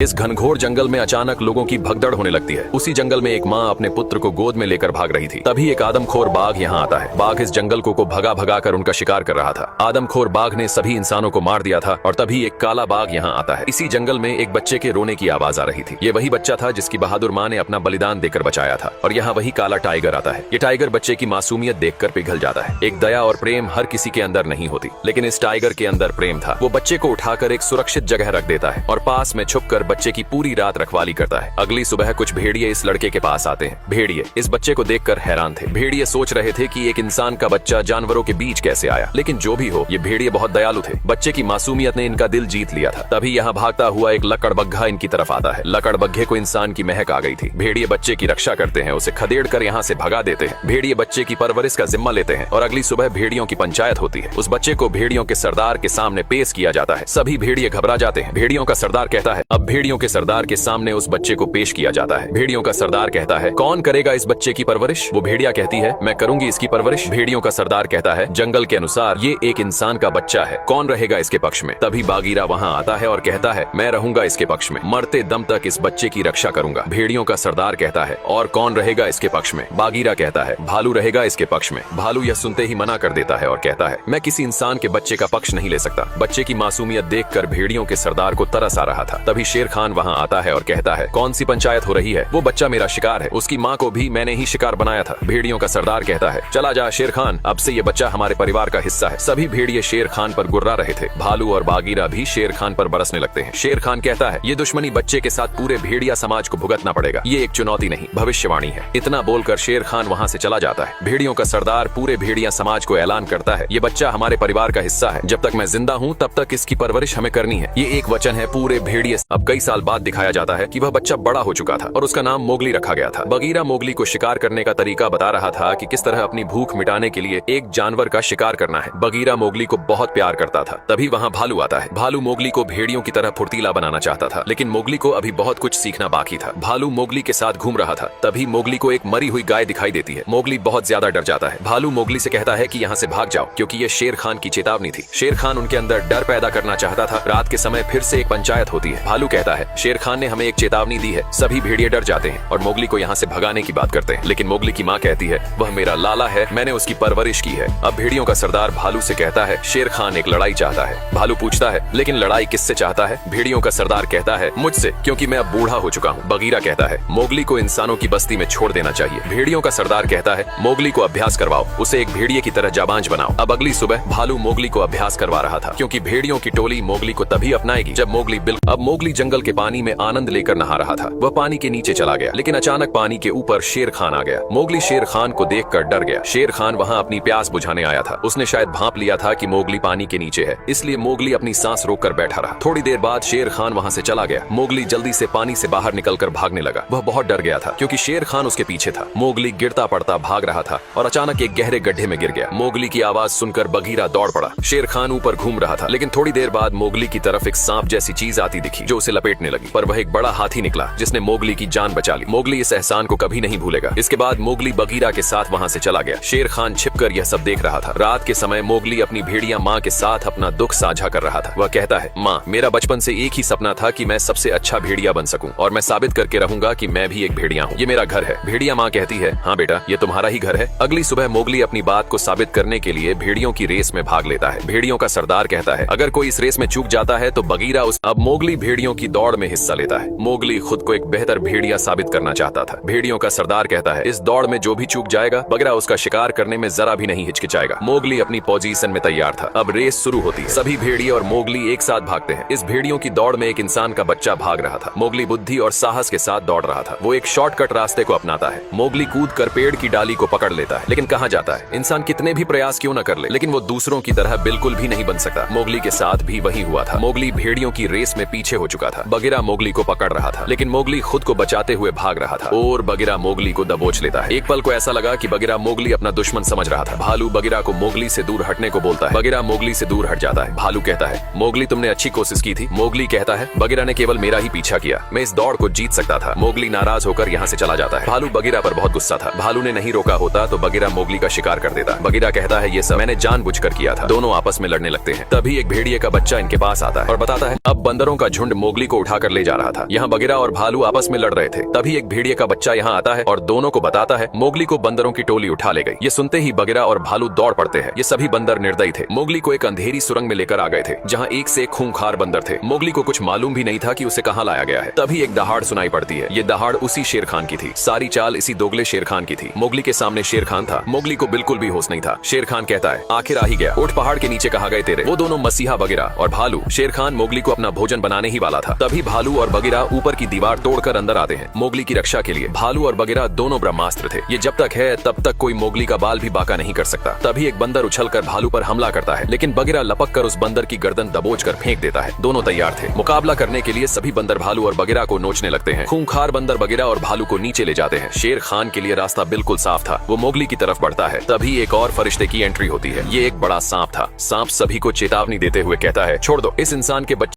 इस घनघोर जंगल में अचानक लोगों की भगदड़ होने लगती है। उसी जंगल में एक माँ अपने पुत्र को गोद में लेकर भाग रही थी। तभी एक आदमखोर बाघ यहाँ आता है। बाघ इस जंगल को भगा भगा कर उनका शिकार कर रहा था। आदमखोर बाघ ने सभी इंसानों को मार दिया था और तभी एक काला बाघ यहाँ आता है। इसी जंगल में एक बच्चे के रोने की आवाज आ रही थी। ये वही बच्चा था जिसकी बहादुर माँ ने अपना बलिदान देकर बचाया था। और यहाँ वही काला टाइगर आता है। ये टाइगर बच्चे की मासूमियत देखकर पिघल जाता है। एक दया और प्रेम हर किसी के अंदर नहीं होती, लेकिन इस टाइगर के अंदर प्रेम था। वो बच्चे को उठाकर एक सुरक्षित जगह रख देता है और पास में छुपकर बच्चे की पूरी रात रखवाली करता है। अगली सुबह कुछ भेड़िए इस लड़के के पास आते हैं। भेड़िए इस बच्चे को देखकर हैरान थे। भेड़िए सोच रहे थे कि एक इंसान का बच्चा जानवरों के बीच कैसे आया, लेकिन जो भी हो, ये भेड़िए बहुत दयालु थे। बच्चे की मासूमियत ने इनका दिल जीत लिया था। तभी यहाँ भागता हुआ एक लकड़बग्घा इनकी तरफ आता है। लकड़बग्घे को इंसान की महक आ गई थी। भेड़िए बच्चे की रक्षा करते हैं, उसे खदेड़ कर यहाँ से भगा देते हैं। भेड़िए बच्चे की परवरिश का जिम्मा लेते हैं और अगली सुबह भेड़ियों की पंचायत होती है। उस बच्चे को भेड़ियों के सरदार के सामने पेश किया जाता है। सभी भेड़िए घबरा जाते हैं। भेड़ियों का सरदार कहता है, अब भेड़ियों के सरदार के सामने उस बच्चे को पेश किया जाता है। भेड़ियों का सरदार कहता है, कौन करेगा इस बच्चे की परवरिश? वो भेड़िया कहती है, मैं करूंगी इसकी परवरिश। भेड़ियों का सरदार कहता है, जंगल के अनुसार ये एक इंसान का बच्चा है, कौन रहेगा इसके पक्ष में? तभी बागीरा वहाँ आता है और कहता है, मैं रहूंगा इसके पक्ष में, मरते दम तक इस बच्चे की रक्षा करूंगा। भेड़ियों का सरदार कहता है, और कौन रहेगा इसके पक्ष में? बागीरा कहता है, भालू रहेगा इसके पक्ष में। भालू यह सुनते ही मना कर देता है और कहता है, मैं किसी इंसान के बच्चे का पक्ष नहीं ले सकता। बच्चे की मासूमियत देखकर भेड़ियों के सरदार को तरस आ रहा था। तभी शेर खान वहाँ आता है और कहता है, कौन सी पंचायत हो रही है? वो बच्चा मेरा शिकार है, उसकी माँ को भी मैंने ही शिकार बनाया था। भेड़ियों का सरदार कहता है, चला जा शेर खान, अब से ये बच्चा हमारे परिवार का हिस्सा है। सभी भेड़िए शेर खान पर गुर्रा रहे थे। भालू और बागीरा भी शेर खान पर बरसने लगते हैं। शेर खान कहता है, ये दुश्मनी बच्चे के साथ पूरे भेड़िया समाज को भुगतना पड़ेगा। ये एक चुनौती नहीं, भविष्यवाणी है। इतना बोलकर शेर खान वहाँ से चला जाता है। भेड़ियों का सरदार पूरे भेड़िया समाज को ऐलान करता है, ये बच्चा हमारे परिवार का हिस्सा है। जब तक मैं जिंदा हूँ तब तक इसकी परवरिश हमें करनी है। ये एक वचन है पूरे भेड़िए। अब कई साल बाद दिखाया जाता है कि वह बच्चा बड़ा हो चुका था और उसका नाम मोगली रखा गया था। बगीरा मोगली को शिकार करने का तरीका बता रहा था कि किस तरह अपनी भूख मिटाने के लिए एक जानवर का शिकार करना है। बगीरा मोगली को बहुत प्यार करता था। तभी वहाँ भालू आता है। भालू मोगली को भेड़ियों की तरह फुर्तीला बनाना चाहता था, लेकिन मोगली को अभी बहुत कुछ सीखना बाकी था। भालू मोगली के साथ घूम रहा था। तभी मोगली को एक मरी हुई गाय दिखाई देती है। मोगली बहुत ज्यादा डर जाता है। भालू मोगली से कहता है कि यहाँ से भाग जाओ, क्योंकि ये शेर खान की चेतावनी थी। शेर खान उनके अंदर डर पैदा करना चाहता था। रात के समय फिर से एक पंचायत होती है। भालू कहता है, शेर खान ने हमें एक चेतावनी दी है। सभी भेड़िए डर जाते हैं और मोगली को यहाँ से भगाने की बात करते हैं, लेकिन मोगली की माँ कहती है, वह मेरा लाला है, मैंने उसकी परवरिश की है। अब भेड़ियों का सरदार भालू से कहता है, शेर खान एक लड़ाई चाहता है। भालू पूछता है, लेकिन लड़ाई किससे चाहता है? भेड़ियों का सरदार कहता है, मुझसे, क्योंकि मैं अब बूढ़ा हो चुका हूँ। बगीरा कहता है, मोगली को इंसानों की बस्ती में छोड़ देना चाहिए। भेड़ियों का सरदार कहता है, मोगली को अभ्यास करवाओ, उसे एक भेड़िए की तरह जाबांज बनाओ। अब अगली सुबह भालू मोगली को अभ्यास करवा रहा था, क्योंकि भेड़ियों की टोली मोगली को तभी अपनाएगी जब मोगली अब मोगली जंगल के पानी में आनंद लेकर नहा रहा था। वह पानी के नीचे चला गया, लेकिन अचानक पानी के ऊपर शेर खान आ गया। मोगली शेर खान को देखकर डर गया। शेर खान वहाँ अपनी प्यास बुझाने आया था। उसने शायद भांप लिया था कि मोगली पानी के नीचे है, इसलिए मोगली अपनी सांस रोककर बैठा रहा। थोड़ी देर बाद शेर खान वहाँ से चला गया। मोगली जल्दी से पानी से बाहर निकलकर भागने लगा। वह बहुत डर गया था, क्योंकि शेर खान उसके पीछे था। मोगली गिरता पड़ता भाग रहा था और अचानक एक गहरे गड्ढे में गिर गया। मोगली की आवाज सुनकर बगीरा दौड़ पड़ा। शेर खान ऊपर घूम रहा था, लेकिन थोड़ी देर बाद मोगली की तरफ एक सांप जैसी चीज आती दिखी, जो उसे लपेटने लगी। पर वह एक बड़ा हाथी निकला, जिसने मोगली की जान बचा ली। मोगली इस एहसान को कभी नहीं भूलेगा। इसके बाद मोगली बगीरा के साथ वहाँ से चला गया। शेर खान छिपकर यह सब देख रहा था। रात के समय मोगली अपनी भेड़िया माँ के साथ अपना दुख साझा कर रहा था। वह कहता है, माँ, मेरा बचपन से एक ही सपना था कि मैं सबसे अच्छा भेड़िया बन सकूं और मैं साबित करके रहूंगा कि मैं भी एक भेड़िया हूँ। ये मेरा घर है। भेड़िया माँ कहती है, हाँ बेटा, ये तुम्हारा ही घर है। अगली सुबह मोगली अपनी बात को साबित करने के लिए भेड़ियों की रेस में भाग लेता है। भेड़ियों का सरदार कहता है, अगर कोई इस रेस में चूक जाता है तो बगीरा अब मोगली भेड़ियों की दौड़ में हिस्सा लेता है। मोगली खुद को एक बेहतर भेड़िया साबित करना चाहता था। भेड़ियों का सरदार कहता है, इस दौड़ में जो भी चूक जाएगा, बगीरा उसका शिकार करने में जरा भी नहीं हिचकिचाएगा। मोगली अपनी पोजीशन में तैयार था। अब रेस शुरू होती है। सभी भेड़िए और मोगली एक साथ भागते हैं। इस भेड़ियों की दौड़ में एक इंसान का बच्चा भाग रहा था। मोगली बुद्धि और साहस के साथ दौड़ रहा था। वो एक शॉर्टकट रास्ते को अपनाता है। मोगली कूद कर पेड़ की डाली को पकड़ लेता है, लेकिन कहाँ जाता है? इंसान कितने भी प्रयास क्यों न कर ले, लेकिन वो दूसरों की तरह बिल्कुल भी नहीं बन सकता। मोगली के साथ भी वही हुआ था। मोगली भेड़ियों की रेस में पीछे हो चुका था। बगीरा मोगली को पकड़ रहा था, लेकिन मोगली खुद को बचाते हुए भाग रहा था और बगीरा मोगली को दबोच लेता है। एक पल को ऐसा लगा कि बगीरा मोगली अपना दुश्मन समझ रहा था। भालू बगीरा को मोगली से दूर हटने को बोलता है। बगीरा मोगली से दूर हट जाता है। भालू कहता है, मोगली, तुमने अच्छी कोशिश की थी। मोगली कहता है, बगीरा ने केवल मेरा ही पीछा किया, मैं इस दौड़ को जीत सकता था। मोगली नाराज होकर यहाँ से चला जाता है। भालू बगीरा पर बहुत गुस्सा था। भालू ने नहीं रोका होता तो बगीरा मोगली का शिकार कर देता। बगीरा कहता है, ये सब मैंने जानबूझकर किया था। दोनों आपस में लड़ने लगते हैं। तभी एक भेड़िए का बच्चा इनके पास आता है और बताता है, अब बंदरों का झुंड मोगली को उठाकर ले जा रहा था। यहाँ बगीरा और भालू आपस में लड़ रहे थे। तभी एक भेड़िए का बच्चा यहाँ आता है और दोनों को बताता है मोगली को बंदरों की टोली उठा ले गई। ये सुनते ही बगीरा और भालू दौड़ पड़ते हैं। ये सभी बंदर निर्दयी थे। मोगली को एक अंधेरी सुरंग में लेकर आ गए थे जहाँ एक से एक खूंखार बंदर थे। मोगली को कुछ मालूम भी नहीं था कि उसे कहाँ लाया गया है। तभी एक दहाड़ सुनाई पड़ती है। ये दहाड़ उसी शेर खान की थी। सारी चाल इसी दोगले शेर खान की थी। मोगली के सामने शेर खान था। मोगली को बिल्कुल भी होश नहीं था। शेर खान कहता है आखिर आ ही गया। उठ पहाड़ के नीचे कहाँ गए तेरे। वो दोनों मसीहा बगीरा और भालू। शेर खान मोगली को अपना भोजन बनाने ही वाला था। तभी भालू और बगीरा ऊपर की दीवार तोड़कर अंदर आते हैं मोगली की रक्षा के लिए। भालू और बगीरा दोनों ब्रह्मास्त्र थे। ये जब तक है तब तक कोई मोगली का बाल भी बाका नहीं कर सकता। तभी एक बंदर उछलकर भालू पर हमला करता है, लेकिन बगीरा लपक कर उस बंदर की गर्दन दबोचकर फेंक देता है। दोनों तैयार थे। मुकाबला करने के लिए सभी बंदर भालू और बगीरा को नोचने लगते हैं। खूंखार बंदर बगीरा और भालू को नीचे ले जाते हैं। शेर खान के लिए रास्ता बिल्कुल साफ था। वो मोगली की तरफ बढ़ता है। तभी एक और फरिश्ते की एंट्री होती है। ये एक बड़ा सांप था। सांप सभी को चेतावनी देते हुए कहता है छोड़ दो, इस इंसान के बच्चे